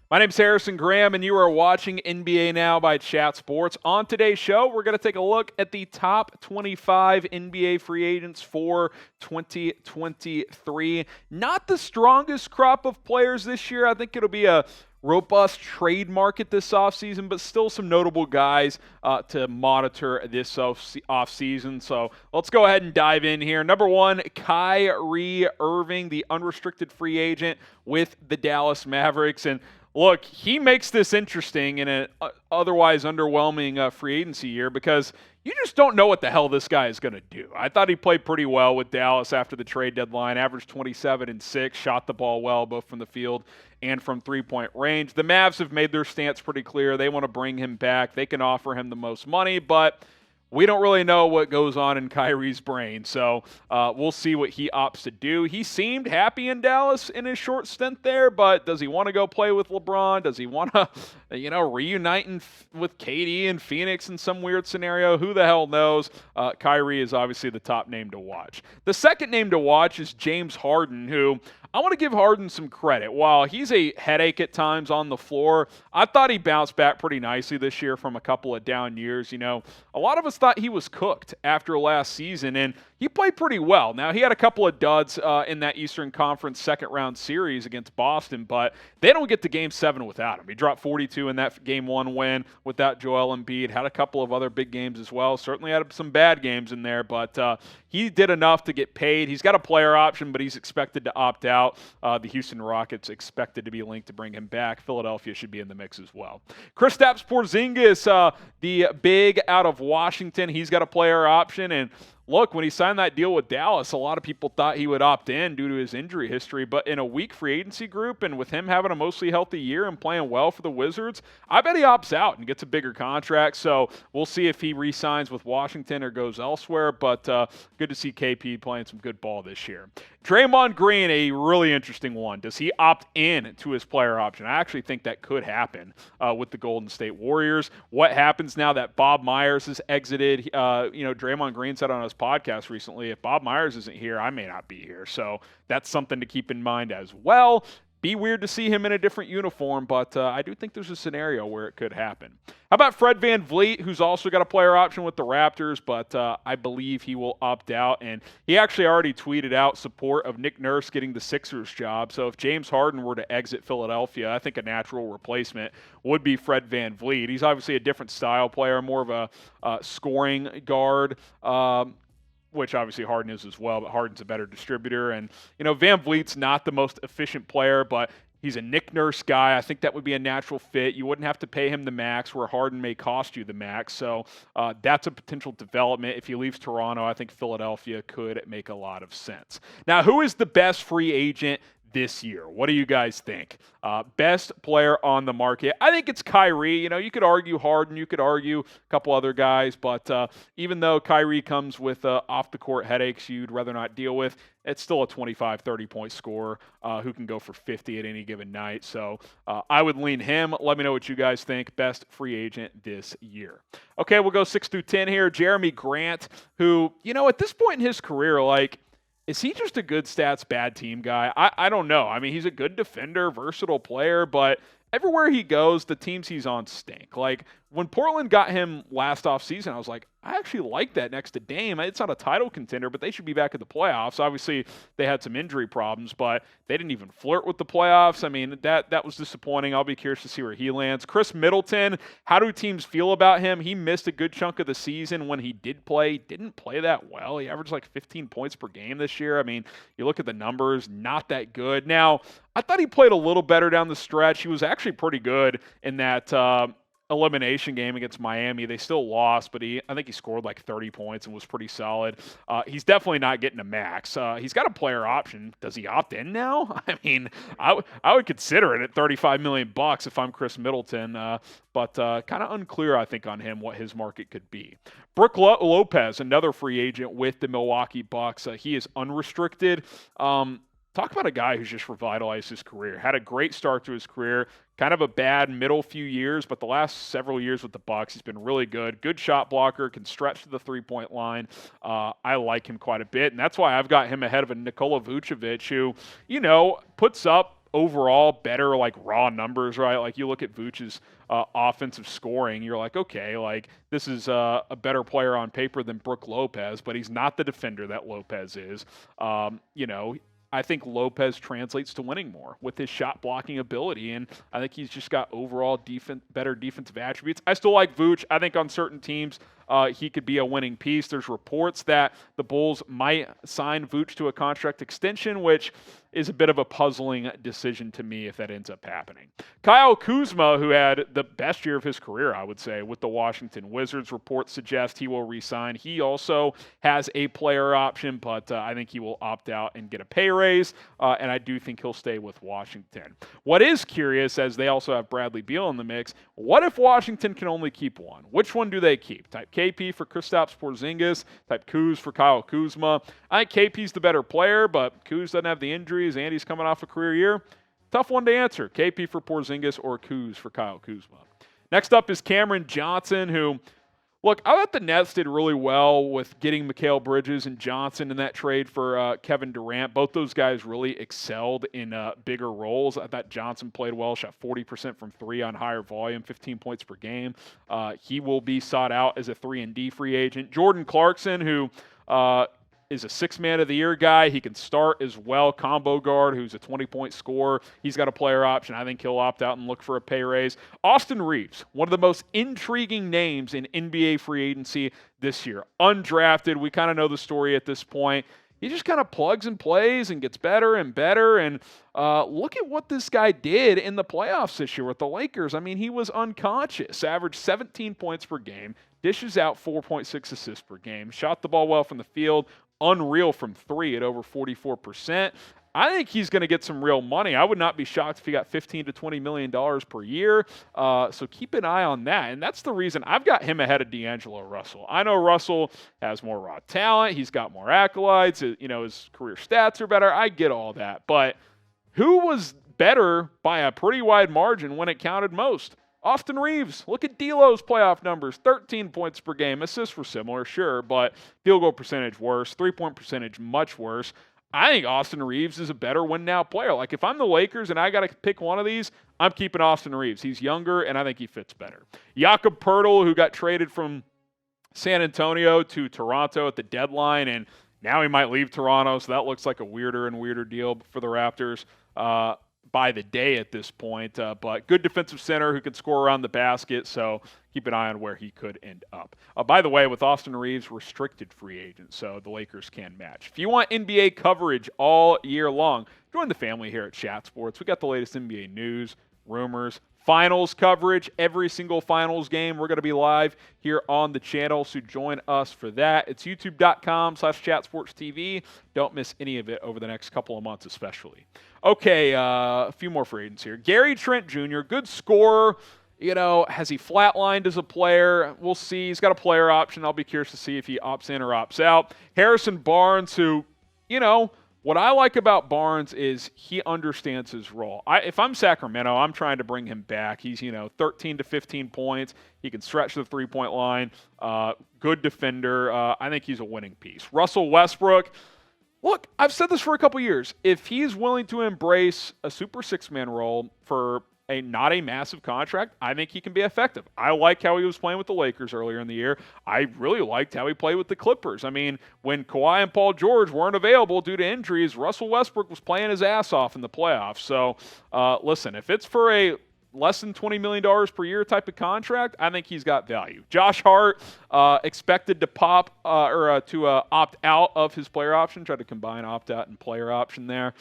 My name's Harrison Graham, and you are watching NBA Now by Chat Sports. On today's show, we're going to take a look at the top 25 NBA free agents for 2023. Not the strongest crop of players this year. I think it'll be a robust trade market this offseason, but still some notable guys to monitor this offseason. So let's go ahead and dive in here. Number one, Kyrie Irving, the unrestricted free agent with the Dallas Mavericks. And look, he makes this interesting in an otherwise underwhelming free agency year because you just don't know what the hell this guy is going to do. I thought he played pretty well with Dallas after the trade deadline, averaged 27 and 6, shot the ball well both from the field and from three-point range. The Mavs have made their stance pretty clear. They want to bring him back. They can offer him the most money, but we don't really know what goes on in Kyrie's brain, so we'll see what he opts to do. He seemed happy in Dallas in his short stint there, but does he want to go play with LeBron? Does he want to, reunite with KD and Phoenix in some weird scenario? Who the hell knows? Kyrie is obviously the top name to watch. The second name to watch is James Harden, who I want to give Harden some credit. While he's a headache at times on the floor, I thought he bounced back pretty nicely this year from a couple of down years. A lot of us thought he was cooked after last season, and he played pretty well. Now, he had a couple of duds in that Eastern Conference second-round series against Boston, but they don't get to Game 7 without him. He dropped 42 in that Game 1 win without Joel Embiid, had a couple of other big games as well. Certainly had some bad games in there, but he did enough to get paid. He's got a player option, but he's expected to opt out. The Houston Rockets expected to be linked to bring him back. Philadelphia should be in the mix as well. Kristaps Porzingis, the big out of Washington, he's got a player option, and look, when he signed that deal with Dallas, a lot of people thought he would opt in due to his injury history, but in a weak free agency group and with him having a mostly healthy year and playing well for the Wizards, I bet he opts out and gets a bigger contract. So we'll see if he re-signs with Washington or goes elsewhere, but good to see KP playing some good ball this year. Draymond Green, a really interesting one. Does he opt in to his player option? I actually think that could happen with the Golden State Warriors. What happens now that Bob Myers has exited? Draymond Green said on his podcast recently, if Bob Myers isn't here, I may not be here. So that's something to keep in mind as well. Be weird to see him in a different uniform, but I do think there's a scenario where it could happen. How about Fred VanVleet, who's also got a player option with the Raptors, but I believe he will opt out. And he actually already tweeted out support of Nick Nurse getting the Sixers job. So if James Harden were to exit Philadelphia, I think a natural replacement would be Fred VanVleet. He's obviously a different style player, more of a scoring guard, which obviously Harden is as well, but Harden's a better distributor. And, VanVleet's not the most efficient player, but he's a Nick Nurse guy. I think that would be a natural fit. You wouldn't have to pay him the max, where Harden may cost you the max. So that's a potential development. If he leaves Toronto, I think Philadelphia could make a lot of sense. Now, who is the best free agent this year? What do you guys think? Best player on the market? I think it's Kyrie. You could argue Harden, you could argue a couple other guys, but even though Kyrie comes with off-the-court headaches you'd rather not deal with, it's still a 25, 30-point scorer who can go for 50 at any given night. So I would lean him. Let me know what you guys think. Best free agent this year. Okay, we'll go 6 through 10 here. Jerami Grant, who, at this point in his career, is he just a good stats, bad team guy? I don't know. I mean, he's a good defender, versatile player, but everywhere he goes, the teams he's on stink. When Portland got him last offseason, I was like, I actually like that next to Dame. It's not a title contender, but they should be back at the playoffs. Obviously, they had some injury problems, but they didn't even flirt with the playoffs. I mean, that was disappointing. I'll be curious to see where he lands. Khris Middleton, how do teams feel about him? He missed a good chunk of the season. When he did play, he didn't play that well. He averaged 15 points per game this year. I mean, you look at the numbers, not that good. Now, I thought he played a little better down the stretch. He was actually pretty good in that elimination game against Miami. They still lost, but I think he scored 30 points and was pretty solid. He's definitely not getting a max. He's got a player option. Does he opt in now? I mean, I would consider it at $35 million if I'm Khris Middleton, but kind of unclear, I think, on him what his market could be. Brook Lopez, another free agent with the Milwaukee Bucks. He is unrestricted. Talk about a guy who's just revitalized his career. Had a great start to his career. Kind of a bad middle few years, but the last several years with the Bucks, he's been really good. Good shot blocker, can stretch to the three-point line. I like him quite a bit, and that's why I've got him ahead of a Nikola Vucevic who, puts up overall better like raw numbers, right? Like you look at Vooch's offensive scoring, you're like, okay, like this is a better player on paper than Brook Lopez, but he's not the defender that Lopez is. I think Lopez translates to winning more with his shot blocking ability, and I think he's just got overall better defensive attributes. I still like Vooch. I think on certain teams he could be a winning piece. There's reports that the Bulls might sign Vooch to a contract extension, which is a bit of a puzzling decision to me if that ends up happening. Kyle Kuzma, who had the best year of his career, I would say, with the Washington Wizards, reports suggest he will re-sign. He also has a player option, but I think he will opt out and get a pay raise, and I do think he'll stay with Washington. What is curious, as they also have Bradley Beal in the mix, what if Washington can only keep one? Which one do they keep? Type KP for Kristaps Porzingis, type Kuz for Kyle Kuzma. I think KP's the better player, but Kuz doesn't have the injuries. Andy's coming off a career year. Tough one to answer. KP for Porzingis or Kuz for Kyle Kuzma. Next up is Cameron Johnson, who, look, I thought the Nets did really well with getting Mikal Bridges and Johnson in that trade for Kevin Durant. Both those guys really excelled in bigger roles. I thought Johnson played well, shot 40% from three on higher volume, 15 points per game. He will be sought out as a 3-and-D free agent. Jordan Clarkson, who is a six-man of the year guy. He can start as well. Combo guard, who's a 20-point scorer. He's got a player option. I think he'll opt out and look for a pay raise. Austin Reeves, one of the most intriguing names in NBA free agency this year. Undrafted. We kind of know the story at this point. He just kind of plugs and plays and gets better and better. And look at what this guy did in the playoffs this year with the Lakers. I mean, he was unconscious, averaged 17 points per game, dishes out 4.6 assists per game, shot the ball well from the field, unreal from three at over 44%. I think he's going to get some real money. I would not be shocked if he got $15 to $20 million per year. So keep an eye on that. And that's the reason I've got him ahead of D'Angelo Russell. I know Russell has more raw talent. He's got more accolades. His career stats are better. I get all that. But who was better by a pretty wide margin when it counted most? Austin Reeves. Look at D'Lo's playoff numbers. 13 points per game. Assists were similar, sure, but field goal percentage worse. 3-point percentage much worse. I think Austin Reeves is a better win-now player. Like, if I'm the Lakers and I got to pick one of these, I'm keeping Austin Reeves. He's younger, and I think he fits better. Jakob Poeltl, who got traded from San Antonio to Toronto at the deadline, and now he might leave Toronto, so that looks like a weirder and weirder deal for the Raptors by the day at this point. But good defensive center who can score around the basket, so keep an eye on where he could end up. By the way, with Austin Reeves, restricted free agent, so the Lakers can match. If you want NBA coverage all year long, join the family here at Chat Sports. We got the latest NBA news, rumors, finals coverage, every single finals game. We're going to be live here on the channel, so join us for that. It's youtube.com/chatsportstv. Don't miss any of it over the next couple of months especially. Okay, a few more free agents here. Gary Trent Jr., good scorer. Has he flatlined as a player? We'll see. He's got a player option. I'll be curious to see if he opts in or opts out. Harrison Barnes, who, what I like about Barnes is he understands his role. If I'm Sacramento, I'm trying to bring him back. He's, 13 to 15 points. He can stretch the three-point line. Good defender. I think he's a winning piece. Russell Westbrook. Look, I've said this for a couple years. If he's willing to embrace a super six-man role for not a massive contract, I think he can be effective. I like how he was playing with the Lakers earlier in the year. I really liked how he played with the Clippers. I mean, when Kawhi and Paul George weren't available due to injuries, Russell Westbrook was playing his ass off in the playoffs. So, listen, if it's for a less than $20 million per year type of contract, I think he's got value. Josh Hart expected to opt out of his player option. Tried to combine opt out and player option there.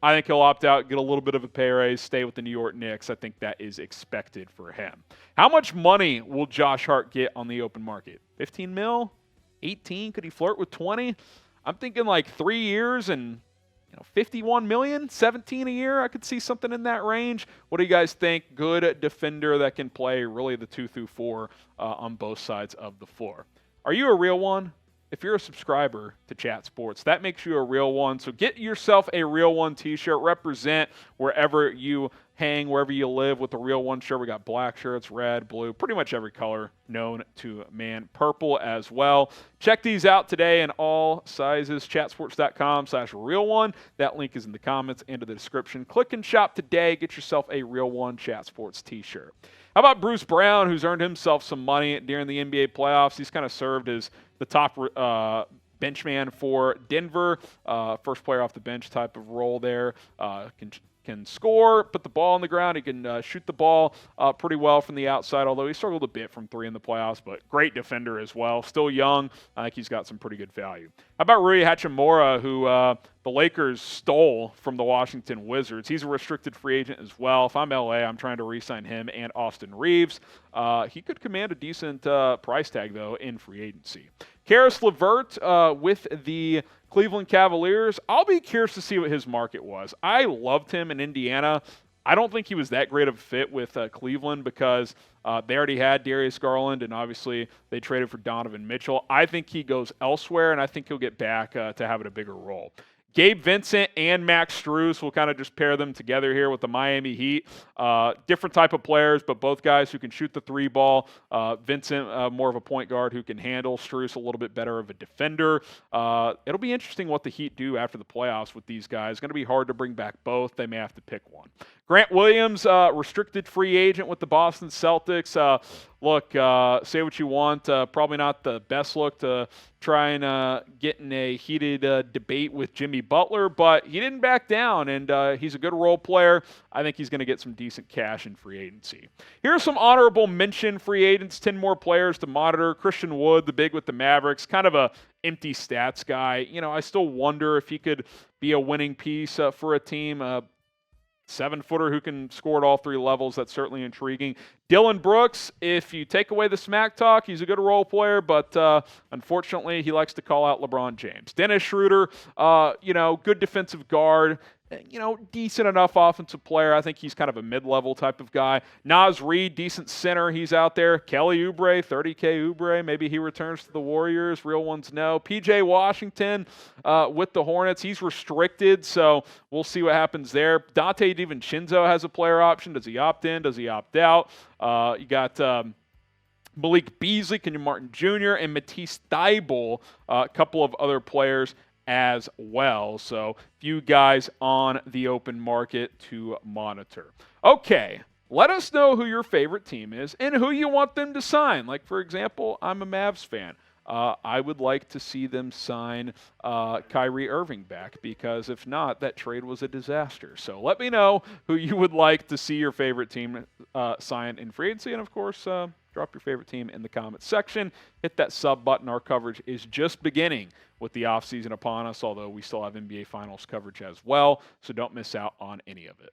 I think he'll opt out, get a little bit of a pay raise, stay with the New York Knicks. I think that is expected for him. How much money will Josh Hart get on the open market? 15 mil? 18? Could he flirt with 20? I'm thinking like 3 years and 51 million, 17 a year. I could see something in that range. What do you guys think? Good defender that can play really the 2 through 4 on both sides of the floor. Are you a real one? If you're a subscriber to Chat Sports, that makes you a real one. So get yourself a real one t-shirt. Represent wherever you hang wherever you live with the Real One shirt. We got black shirts, red, blue, pretty much every color known to man. Purple as well. Check these out today in all sizes. Chatsports.com/Real One. That link is in the comments and in the description. Click and shop today. Get yourself a Real One Chat Sports t-shirt. How about Bruce Brown, who's earned himself some money during the NBA playoffs? He's kind of served as the top benchman for Denver. First player off the bench type of role there. Can score, put the ball on the ground. He can shoot the ball pretty well from the outside, although he struggled a bit from three in the playoffs, but great defender as well. Still young. I think he's got some pretty good value. How about Rui Hachimura, who the Lakers stole from the Washington Wizards? He's a restricted free agent as well. If I'm LA, I'm trying to re-sign him and Austin Reeves. He could command a decent price tag, though, in free agency. Karis LeVert with the Cleveland Cavaliers. I'll be curious to see what his market was. I loved him in Indiana. I don't think he was that great of a fit with Cleveland because they already had Darius Garland, and obviously they traded for Donovan Mitchell. I think he goes elsewhere, and I think he'll get back to having a bigger role. Gabe Vincent and Max Strus, we'll kind of just pair them together here with the Miami Heat. Different type of players, but both guys who can shoot the three ball. Vincent, more of a point guard who can handle. Strus, a little bit better of a defender. It'll be interesting what the Heat do after the playoffs with these guys. It's going to be hard to bring back both. They may have to pick one. Grant Williams, restricted free agent with the Boston Celtics. Look, say what you want. Probably not the best look to try and get in a heated debate with Jimmy Butler, but he didn't back down, and he's a good role player. I think he's going to get some decent cash in free agency. Here are some honorable mention free agents, 10 more players to monitor. Christian Wood, the big with the Mavericks, kind of a empty stats guy. You know, I still wonder if he could be a winning piece for a team. 7-footer who can score at all three levels. That's certainly intriguing. Dylan Brooks, if you take away the smack talk, he's a good role player, but unfortunately he likes to call out LeBron James. Dennis Schroeder, good defensive guard. Decent enough offensive player. I think he's kind of a mid-level type of guy. Naz Reid, decent center. He's out there. Kelly Oubre, 30K Oubre. Maybe he returns to the Warriors. Real ones no. PJ Washington with the Hornets. He's restricted, so we'll see what happens there. Dante DiVincenzo has a player option. Does he opt in? Does he opt out? You got Malik Beasley, Kenyon Martin Jr., and Matisse Thybulle, a couple of other players as well. So few guys on the open market to monitor. Okay, let us know who your favorite team is and who you want them to sign. Like, for example, I'm a Mavs fan. I would like to see them sign Kyrie Irving back, because if not, that trade was a disaster. So let me know who you would like to see your favorite team sign in free agency, and of course, drop your favorite team in the comments section. Hit that sub button. Our coverage is just beginning with the offseason upon us, although we still have NBA Finals coverage as well, so don't miss out on any of it.